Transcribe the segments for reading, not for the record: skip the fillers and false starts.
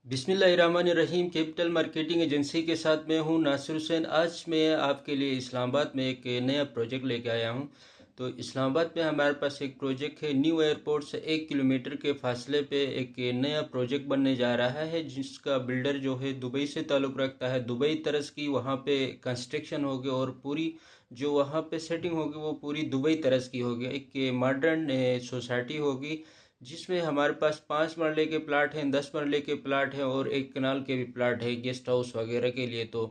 बिस्मिल्लाहिर्रहमानिर्रहीम। Capital marketing agency के साथ मैं हूं नासिर हुसैन। आज मैं आपके लिए इस्लामाबाद में एक नया प्रोजेक्ट लेके आया हूं। तो इस्लामाबाद में हमारे पास एक प्रोजेक्ट है। न्यू एयरपोर्ट से 1 किलोमीटर के फासले पे एक नया प्रोजेक्ट बनने जा रहा है, जिसका बिल्डर जो है दुबई से ताल्लुक़ रखता है। दुबई तरस की वहाँ पे कंस्ट्रक्शन होगी और पूरी जो वहाँ पे सेटिंग होगी वो पूरी दुबई तरस की होगी। एक मॉडर्न सोसाइटी होगी जिसमें हमारे पास 5 मरले के प्लाट हैं, 10 मरले के प्लाट हैं और एक कनाल के भी प्लाट है गेस्ट हाउस वगैरह के लिए। तो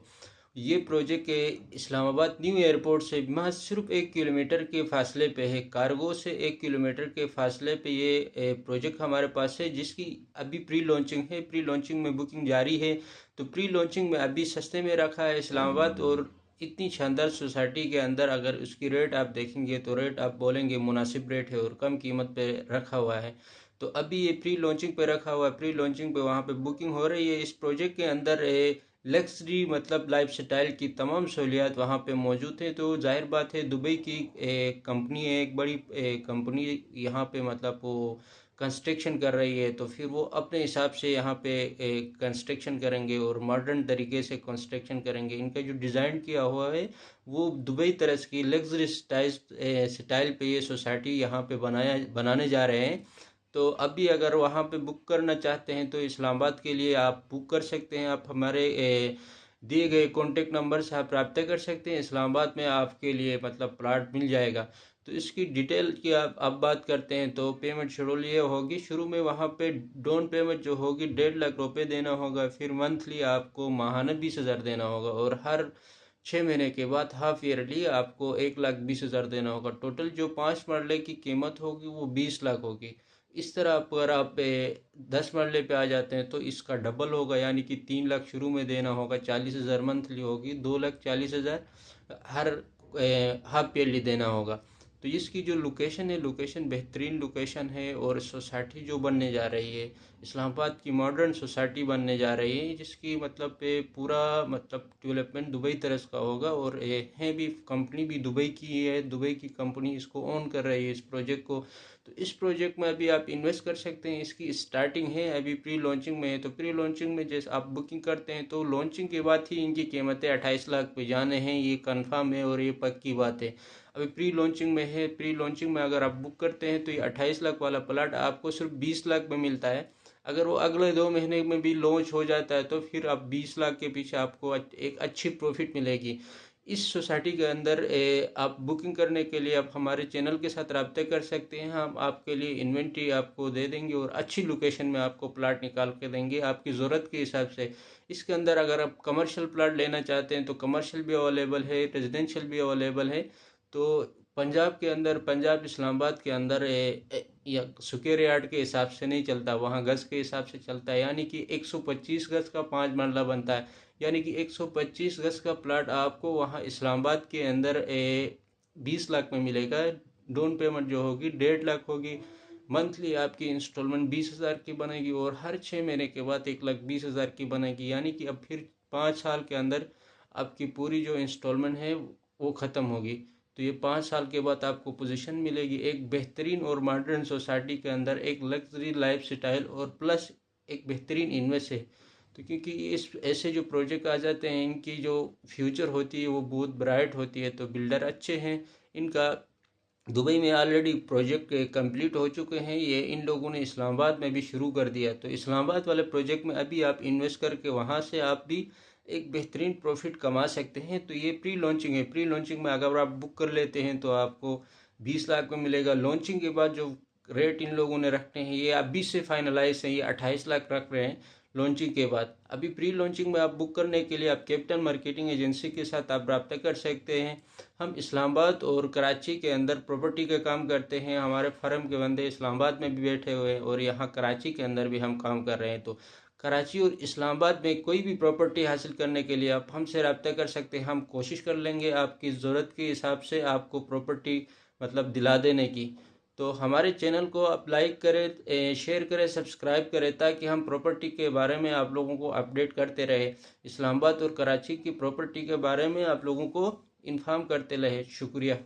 ये प्रोजेक्ट इस्लामाबाद न्यू एयरपोर्ट से महज सिर्फ 1 किलोमीटर के फासले पे है। कार्गो से 1 किलोमीटर के फासले पे ये प्रोजेक्ट हमारे पास है, जिसकी अभी प्री लॉन्चिंग है। प्री लॉन्चिंग में बुकिंग जारी है। तो प्री लॉन्चिंग में अभी सस्ते में रखा है इस्लामाबाद। और इतनी शानदार सोसाइटी के अंदर अगर उसकी रेट आप देखेंगे तो रेट आप बोलेंगे मुनासिब रेट है और कम कीमत पे रखा हुआ है। तो अभी ये प्री लॉन्चिंग पे रखा हुआ है। प्री लॉन्चिंग पे वहाँ पे बुकिंग हो रही है। इस प्रोजेक्ट के अंदर लग्जरी मतलब लाइफ स्टाइल की तमाम सहूलियात वहाँ पे मौजूद है। तो जाहिर बात है दुबई की कंपनी है, एक बड़ी कंपनी यहाँ पे मतलब वो कंस्ट्रक्शन कर रही है। तो फिर वो अपने हिसाब से यहाँ पे कंस्ट्रक्शन करेंगे और मॉडर्न तरीके से कंस्ट्रक्शन करेंगे। इनका जो डिज़ाइन किया हुआ है वो दुबई तरह की लग्जरी स्टाइल पे ये सोसाइटी यहाँ पे बनाने जा रहे हैं। तो अभी अगर वहाँ पे बुक करना चाहते हैं तो इस्लामाबाद के लिए आप बुक कर सकते हैं। आप हमारे दिए गए कॉन्टेक्ट नंबर से आप रब्ता कर सकते हैं। इस्लामाबाद में आपके लिए मतलब प्लाट मिल जाएगा। तो इसकी डिटेल की आप अब बात करते हैं तो पेमेंट शेड्यूल ये होगी। शुरू में वहाँ पे डाउन पेमेंट जो होगी 1.5 लाख रुपए देना होगा। फिर मंथली आपको माहाना 20,000 देना होगा और हर 6 महीने के बाद हाफ ईयरली आपको 1,20,000 देना होगा। टोटल जो 5 मरले की कीमत होगी वो 20 लाख होगी। इस तरह अगर आप 10 मरले पे आ जाते हैं तो इसका डबल होगा, यानी कि 3 लाख शुरू में देना होगा, 40,000 मंथली होगी, 2,40,000 हर हाफ ईयरली देना होगा। तो इसकी जो लोकेशन है, लोकेशन बेहतरीन लोकेशन है और सोसाइटी जो बनने जा रही है इस्लामाबाद की मॉडर्न सोसाइटी बनने जा रही है, जिसकी मतलब पे पूरा मतलब डेवलपमेंट दुबई तरफ का होगा। और ये है भी कंपनी भी दुबई की है, दुबई की कंपनी इसको ओन कर रही है इस प्रोजेक्ट को। तो इस प्रोजेक्ट में अभी आप इन्वेस्ट कर सकते हैं। इसकी स्टार्टिंग है, अभी प्री लॉन्चिंग में है। तो प्री लॉन्चिंग में जैसे आप बुकिंग करते हैं तो लॉन्चिंग के बाद ही इनकी कीमतें 28 लाख पे जाने हैं, ये कंफर्म है और ये पक्की बात है। अभी प्री लॉन्चिंग में है। प्री लॉन्चिंग में अगर आप बुक करते हैं तो ये 28 लाख वाला प्लाट आपको सिर्फ 20 लाख में मिलता है। अगर वो अगले 2 महीने में भी लॉन्च हो जाता है तो फिर आप 20 लाख के पीछे आपको एक अच्छी प्रॉफिट मिलेगी। इस सोसाइटी के अंदर आप बुकिंग करने के लिए आप हमारे चैनल के साथ रब्ता कर सकते हैं। हम आपके लिए इन्वेंट्री आपको दे देंगे और अच्छी लोकेशन में आपको प्लाट निकाल के देंगे आपकी ज़रूरत के हिसाब से। इसके अंदर अगर आप कमर्शियल प्लाट लेना चाहते हैं तो कमर्शियल भी अवेलेबल है, रेजिडेंशियल भी अवेलेबल है। तो पंजाब के अंदर, पंजाब इस्लामाबाद के अंदर या स्क्वायर यार्ड के हिसाब से नहीं चलता, वहाँ गज़ के हिसाब से चलता है। यानी कि 125 गज़ का 5 मरला बनता है, यानी कि 125 गज का प्लाट आपको वहाँ इस्लामाबाद के अंदर 20 लाख में मिलेगा। डाउन पेमेंट जो होगी 1.5 लाख होगी। मंथली आपकी इंस्टॉलमेंट 20,000 की बनेगी और हर 6 महीने के बाद 1,20,000 की बनेगी। यानी कि अब फिर 5 साल के अंदर आपकी पूरी जो इंस्टॉलमेंट है वो ख़त्म होगी। तो ये 5 साल के बाद आपको पोजीशन मिलेगी एक बेहतरीन और मॉडर्न सोसाइटी के अंदर, एक लग्जरी लाइफ स्टाइल और प्लस एक बेहतरीन इन्वेस्ट है। तो क्योंकि इस ऐसे जो प्रोजेक्ट आ जाते हैं इनकी जो फ्यूचर होती है वो बहुत ब्राइट होती है। तो बिल्डर अच्छे हैं। इनका दुबई में ऑलरेडी प्रोजेक्ट कंप्लीट हो चुके हैं। ये इन लोगों ने इस्लामाबाद में भी शुरू कर दिया। तो इस्लामाबाद वाले प्रोजेक्ट में अभी आप इन्वेस्ट करके वहाँ से आप भी एक बेहतरीन प्रॉफिट कमा सकते हैं। तो ये प्री लॉन्चिंग है। प्री लॉन्चिंग में अगर आप बुक कर लेते हैं तो आपको 20 लाख में मिलेगा। लॉन्चिंग के बाद जो रेट इन लोगों ने रखते हैं ये अभी से फाइनलाइज है, ये 28 लाख रख रहे हैं लॉन्चिंग के बाद। अभी प्री लॉन्चिंग में आप बुक करने के लिए आप कैपिटल मार्केटिंग एजेंसी के साथ आप रब्ता कर सकते हैं। हम इस्लामाबाद और कराची के अंदर प्रॉपर्टी का काम करते हैं। हमारे फर्म के बंदे इस्लामाबाद में भी बैठे हुए हैं और यहाँ कराची के अंदर भी हम काम कर रहे हैं। तो कराची और इस्लामाबाद में कोई भी प्रॉपर्टी हासिल करने के लिए आप हमसे रब्ता कर सकते हैं। हम कोशिश कर लेंगे आपकी ज़रूरत के हिसाब से आपको प्रॉपर्टी मतलब दिला देने की। तो हमारे चैनल को आप लाइक करें, शेयर करें, सब्सक्राइब करें, ताकि हम प्रॉपर्टी के बारे में आप लोगों को अपडेट करते रहे। इस्लामाबाद और कराची की प्रॉपर्टी के बारे में आप लोगों को इन्फॉर्म करते रहे। शुक्रिया।